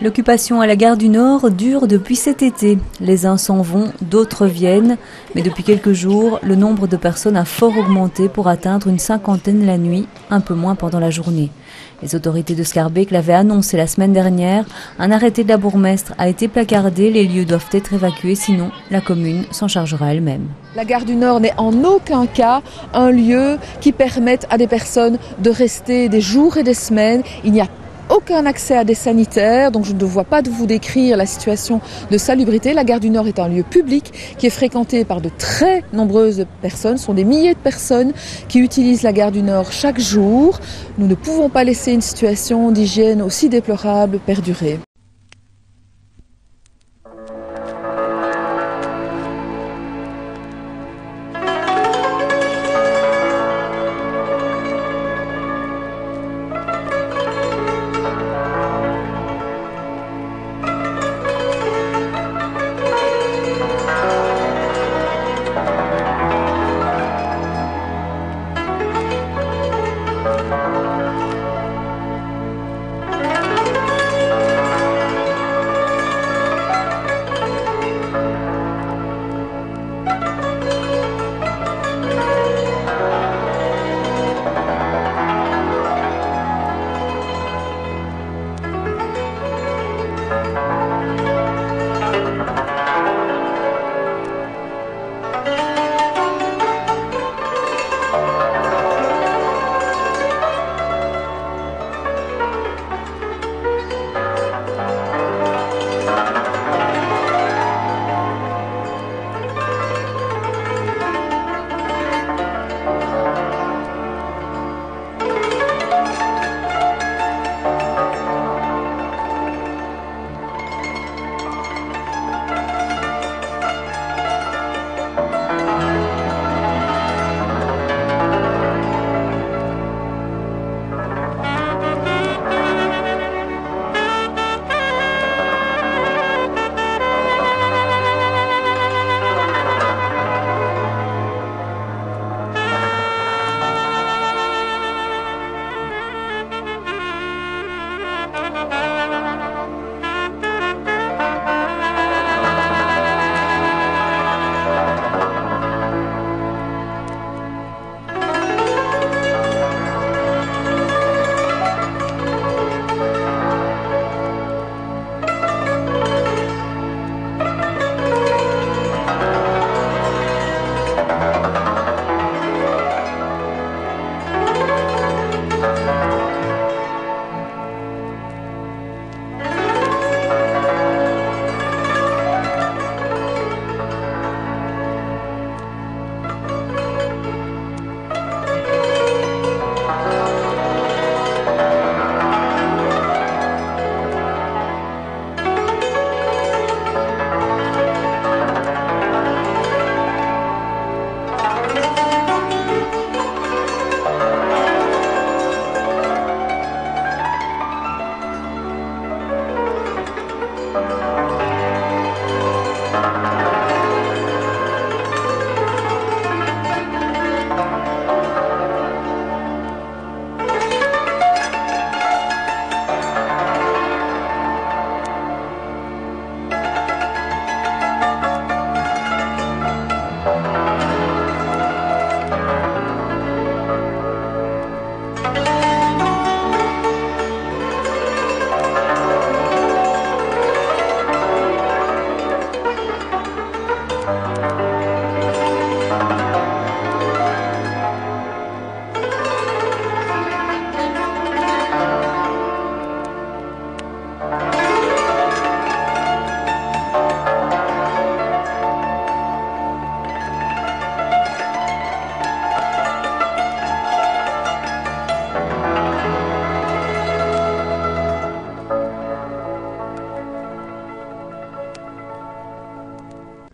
L'occupation à la gare du Nord dure depuis cet été. Les uns s'en vont, d'autres viennent. Mais depuis quelques jours, le nombre de personnes a fort augmenté pour atteindre une cinquantaine la nuit, un peu moins pendant la journée. Les autorités de Schaerbeek l'avaient annoncé la semaine dernière. Un arrêté de la bourgmestre a été placardé. Les lieux doivent être évacués, sinon la commune s'en chargera elle-même. La gare du Nord n'est en aucun cas un lieu qui permette à des personnes de rester des jours et des semaines. Il n'y a aucun accès à des sanitaires, donc je ne vois pas de vous décrire la situation de salubrité. La gare du Nord est un lieu public qui est fréquenté par de très nombreuses personnes. Ce sont des milliers de personnes qui utilisent la gare du Nord chaque jour. Nous ne pouvons pas laisser une situation d'hygiène aussi déplorable perdurer.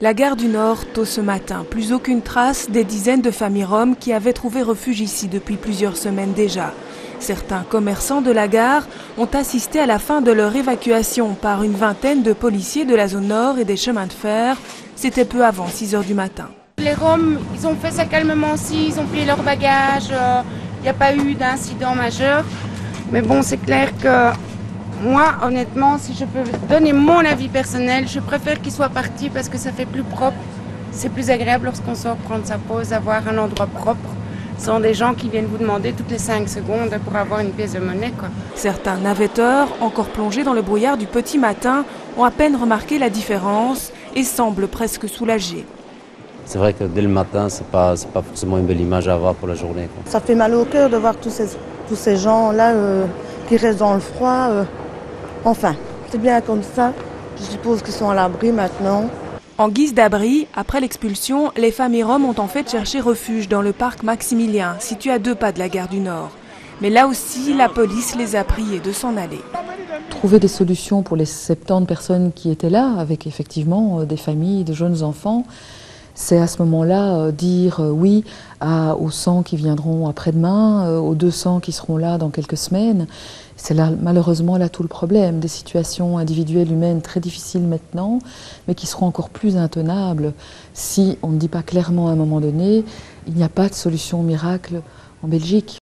La gare du Nord, tôt ce matin, plus aucune trace des dizaines de familles roms qui avaient trouvé refuge ici depuis plusieurs semaines déjà. Certains commerçants de la gare ont assisté à la fin de leur évacuation par une vingtaine de policiers de la zone nord et des chemins de fer. C'était peu avant 6 h du matin. Les Roms, ils ont fait ça calmement aussi, ils ont plié leurs bagages, il n'y a pas eu d'incident majeur. Mais bon, c'est clair que moi, honnêtement, si je peux donner mon avis personnel, je préfère qu'ils soient partis parce que ça fait plus propre. C'est plus agréable lorsqu'on sort prendre sa pause, avoir un endroit propre, sans des gens qui viennent vous demander toutes les 5 secondes pour avoir une pièce de monnaie, quoi. Certains navetteurs, encore plongés dans le brouillard du petit matin, ont à peine remarqué la différence et semblent presque soulagés. C'est vrai que dès le matin, c'est pas forcément une belle image à avoir pour la journée, quoi. Ça fait mal au cœur de voir tous ces gens-là qui restent dans le froid. Enfin, c'est bien comme ça. Je suppose qu'ils sont à l'abri maintenant. En guise d'abri, après l'expulsion, les familles roms ont en fait cherché refuge dans le parc Maximilien, situé à 2 pas de la gare du Nord. Mais là aussi, la police les a priés de s'en aller. Trouver des solutions pour les 70 personnes qui étaient là, avec effectivement des familles, des jeunes enfants, c'est à ce moment-là dire oui aux 100 qui viendront après-demain, aux 200 qui seront là dans quelques semaines. C'est là, malheureusement là tout le problème, des situations individuelles humaines très difficiles maintenant, mais qui seront encore plus intenables si on ne dit pas clairement à un moment donné, il n'y a pas de solution miracle en Belgique.